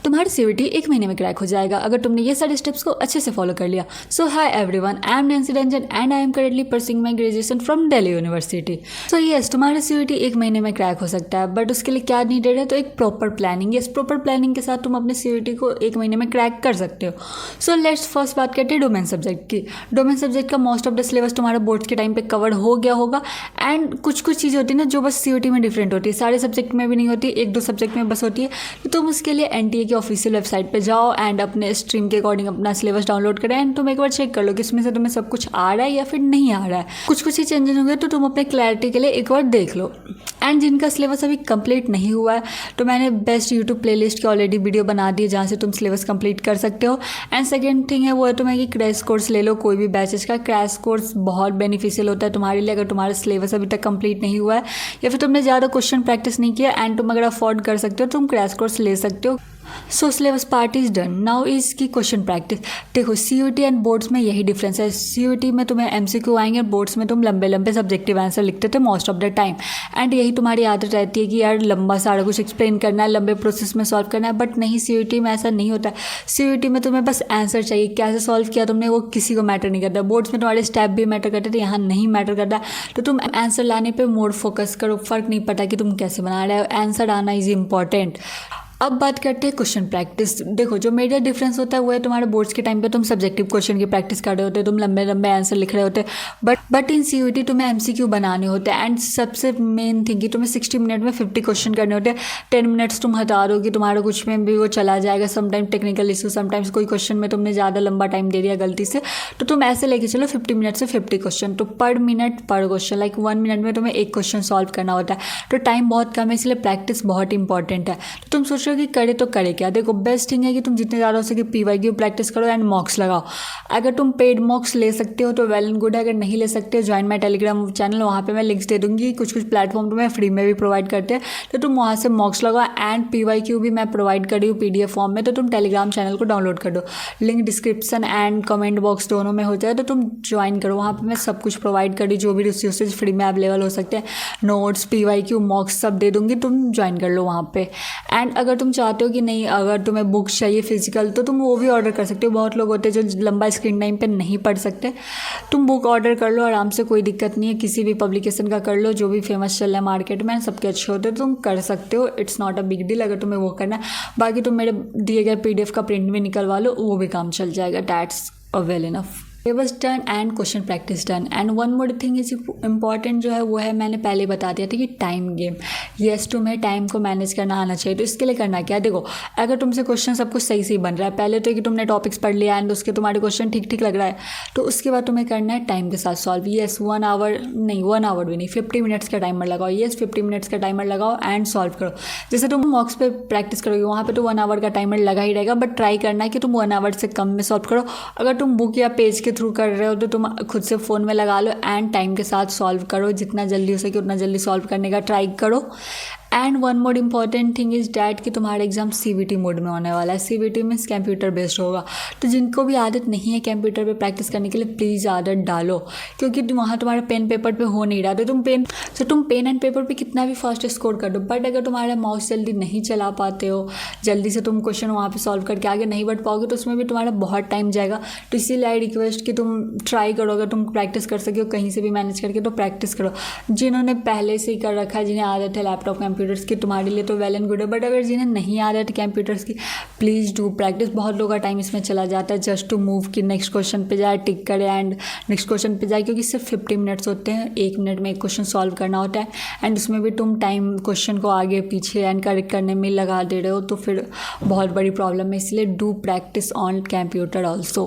तुम्हारा सीयूईटी 1 महीने में क्रैक हो जाएगा अगर तुमने ये सारे स्टेप्स को अच्छे से फॉलो कर लिया। So hi everyone, I am Nancy Ranjan and I am currently pursuing my graduation from Delhi University. So yes, तुम्हारा सीयूईटी 1 महीने में क्रैक हो सकता है, बट उसके लिए क्या नीडेड है, तो एक proper planning. Yes, proper planning के साथ तुम अपने सीयूईटी को 1 महीने में क्रैक कर सकते हो। सो लेट्स फर्स्ट बात करते हैं डोमेन सब्जेक्ट की। डोमेन सब्जेक्ट का मोस्ट ऑफ द सिलेबस तुम्हारा बोर्ड्स के टाइम पे कवर हो गया होगा, एंड कुछ चीज़ें होती है ना जो बस सीयूईटी में डिफरेंट होती है, सारे सब्जेक्ट में भी नहीं होती, 1-2 सब्जेक्ट में बस होती है। तो तुम उसके लिए एनटीए की ऑफिशियल वेबसाइट पे जाओ एंड अपने स्ट्रीम के अकॉर्डिंग अपना सिलेबस डाउनलोड करें एंड तुम एक बार चेक कर लो कि इसमें से तुम्हें सब कुछ आ रहा है या फिर नहीं आ रहा है। कुछ ही चेंजेस होंगे तो तुम अपने क्लैरिटी के लिए एक बार देख लो। एंड जिनका सिलेबस अभी कंप्लीट नहीं हुआ है तो मैंने बेस्ट यूट्यूब प्लेलिस्ट की ऑलरेडी वीडियो बना दी है जहाँ से तुम सिलेबस कंप्लीट कर सकते हो। एंड सेकेंड थिंग है वो है तुम्हें कि क्रैश कोर्स ले लो, कोई भी बैचेस का क्रैश कोर्स बहुत बेनिफिशियल होता है तुम्हारे लिए अगर तुम्हारा सिलेबस अभी तक कंप्लीट नहीं हुआ है या फिर तुमने ज़्यादा क्वेश्चन प्रैक्टिस नहीं किया एंड तुम अगर अफोर्ड कर सकते हो तुम क्रैश कोर्स ले सकते हो। सो syllabus part is done, now is की क्वेश्चन प्रैक्टिस। देखो सीयूईटी एंड बोर्ड्स में यही डिफरेंस है, सीयूईटी में तुम्हें एमसीक्यू आएंगे, बोर्ड्स में तुम लंबे लंबे सब्जेक्टिव आंसर लिखते थे most of the time. And यही तुम्हारी आदत रहती है कि यार लंबा सारा कुछ एक्सप्लेन करना है, लंबे प्रोसेस में सॉल्व करना है, बट नहीं, सीयूईटी में ऐसा नहीं होता है। सीयूईटी में तुम्हें बस आंसर चाहिए, कैसे सॉल्व किया तुमने वो किसी को मैटर नहीं करता। बोर्ड्स में तुम्हारे स्टेप भी मैटर करते थे, यहाँ नहीं मैटर करता। तो तुम आंसर लाने पर मोर फोकस करो, फर्क नहीं पड़ता कि तुम कैसे बना रहे हो, आंसर आना इज इम्पॉर्टेंट। अब बात करते हैं क्वेश्चन प्रैक्टिस। देखो जो मेजर डिफरेंस होता है वो है तुम्हारे बोर्ड्स के टाइम पे तुम सब्जेक्टिव क्वेश्चन की प्रैक्टिस कर रहे होते, तुम लंबे लंबे आंसर लिख रहे होते, बट इन सीयूईटी तुम्हें एमसीक्यू बनाने होते हैं। एंड सबसे मेन थिंग कि तुम्हें 60 मिनट में 50 क्वेश्चन करने होते हैं। 10 मिनट्स तुम हटा दो कि तुम्हारा कुछ में भी वो चला जाएगा, समटाइम टेक्निकल इशू, समटाइम्स कोई क्वेश्चन में तुमने ज़्यादा लंबा टाइम दे दिया गलती से, तो तुम ऐसे लेके चलो 50 मिनट से 50 क्वेश्चन, तो पर मिनट पर क्वेश्चन, लाइक 1 मिनट में तुम्हें एक क्वेश्चन सॉल्व करना होता है। तो टाइम बहुत कम है, इसलिए प्रैक्टिस बहुत इंपॉर्टेंट है। तो तुम सोच रहे हो कि करे तो करे क्या, देखो बेस्ट थिंग है कि तुम जितने ज़्यादा हो सके पीवाईक्यू प्रैक्टिस करो एंड मॉक्स लगाओ। अगर तुम पेड मॉक्स ले सकते हो तो वेल एंड गुड है, अगर नहीं ले सकते हो ज्वाइन माई टेलीग्राम चैनल, वहाँ पे मैं लिंक्स दे दूँगी। कुछ प्लेटफॉर्म तुम्हें फ्री में भी प्रोवाइड करते हैं, तो तुम वहाँ से मॉक्स लगाओ। एंड पीवाईक्यू भी मैं प्रोवाइड करी हूँ पीडीएफ फॉर्म में, तो तुम टेलीग्राम चैनल को डाउनलोड कर दो, link description and comment box दोनों में हो जाए, तो तुम ज्वाइन करो। वहाँ पर मैं सब कुछ प्रोवाइड करी, जो भी रिसोर्सेज फ्री में अवेलेबल हो सकते हैं, नोट्स, पीवाईक्यू, मॉक्स सब दे दूँगी, तुम ज्वाइन कर लो वहाँ पे। एंड अगर तुम चाहते हो कि नहीं अगर तुम्हें बुक्स चाहिए फिजिकल तो तुम वो भी ऑर्डर कर सकते हो। बहुत लोग होते हैं जो लंबा स्क्रीन टाइम पे नहीं पढ़ सकते, तुम बुक ऑर्डर कर लो आराम से, कोई दिक्कत नहीं है। किसी भी पब्लिकेशन का कर लो, जो भी फेमस चल रहा है मार्केट में, सबके अच्छे होते हैं, तुम कर सकते हो। It's not a big deal अगर तुम्हें वो करना है। बाकी तुम मेरे दिए गए पीडीएफ का प्रिंट भी निकलवा लो, वो भी काम चल जाएगा। That's well enough. Syllabus done and question practice done. And one more thing is important जो है वो है, मैंने पहले बता दिया था कि टाइम गेम। यस, तुम्हें टाइम को मैनेज करना आना चाहिए। तो इसके लिए करना क्या, देखो अगर तुमसे क्वेश्चन सब कुछ सही से बन रहा है, पहले तो कि तुमने टॉपिक्स पढ़ लिया एंड उसके तुम्हारे क्वेश्चन ठीक ठीक लग रहा है, तो उसके बाद तुम्हें करना है टाइम के साथ सॉल्व। यस 1 आवर नहीं, 1 आवर भी नहीं, 50 मिनट्स का टाइमर लगाओ। यस 50 मिनट्स का टाइमर लगाओ एंड सॉल्व करो। जैसे तुम मॉक्स पे प्रैक्टिस करोगे वहाँ पे तो 1 आवर का टाइमर लगा ही रहेगा, बट ट्राई करना है कि तुम 1 आवर से कम में सॉल्व करो। अगर तुम बुक या पेज के थ्रू कर रहे हो तो तुम खुद से फ़ोन में लगा लो एंड टाइम के साथ सॉल्व करो, जितना जल्दी हो सके उतना जल्दी सॉल्व करने का ट्राई करो। And one more important thing is that कि तुम्हारा एग्जाम सीबीटी मोड में होने वाला है। सीबीटी मीन्स कंप्यूटर बेस्ड होगा, तो जिनको भी आदत नहीं है कंप्यूटर पे प्रैक्टिस करने के लिए प्लीज़ आदत डालो, क्योंकि वहाँ तुम्हारा पेन पेपर पे हो नहीं रहा। तो तुम पेन एंड पेपर पे कितना भी फास्ट स्कोर कर दो, बट अगर तुम्हारा माउस जल्दी नहीं चला पाते हो, जल्दी से तुम क्वेश्चन वहाँ पर सॉल्व करके आगे नहीं बढ़ पाओगे, तो उसमें भी तुम्हारा बहुत टाइम जाएगा। तो इसीलिए आई रिक्वेस्ट कि तुम ट्राई करो, अगर तुम प्रैक्टिस कर सके हो कहीं से भी मैनेज करके तो प्रैक्टिस करो। जिन्होंने पहले से ही कर रखा है, जिन्हें आदत है लैपटॉप कंप्यूटर्स की, तुम्हारे लिए तो वेल एंड गुड है, बट अगर जिन्हें नहीं आदत कंप्यूटर्स की, प्लीज़ डू प्रैक्टिस। बहुत लोगों का टाइम इसमें चला जाता है जस्ट टू मूव कि नेक्स्ट क्वेश्चन पे जाए, टिक करे एंड नेक्स्ट क्वेश्चन पे जाए, क्योंकि सिर्फ 50 मिनट्स होते हैं, 1 मिनट में एक क्वेश्चन सॉल्व करना होता है एंड उसमें भी तुम टाइम क्वेश्चन को आगे पीछे एंड करेक्ट करने में लगा दे रहे हो, तो फिर बहुत बड़ी प्रॉब्लम है। इसलिए do practice on computer also.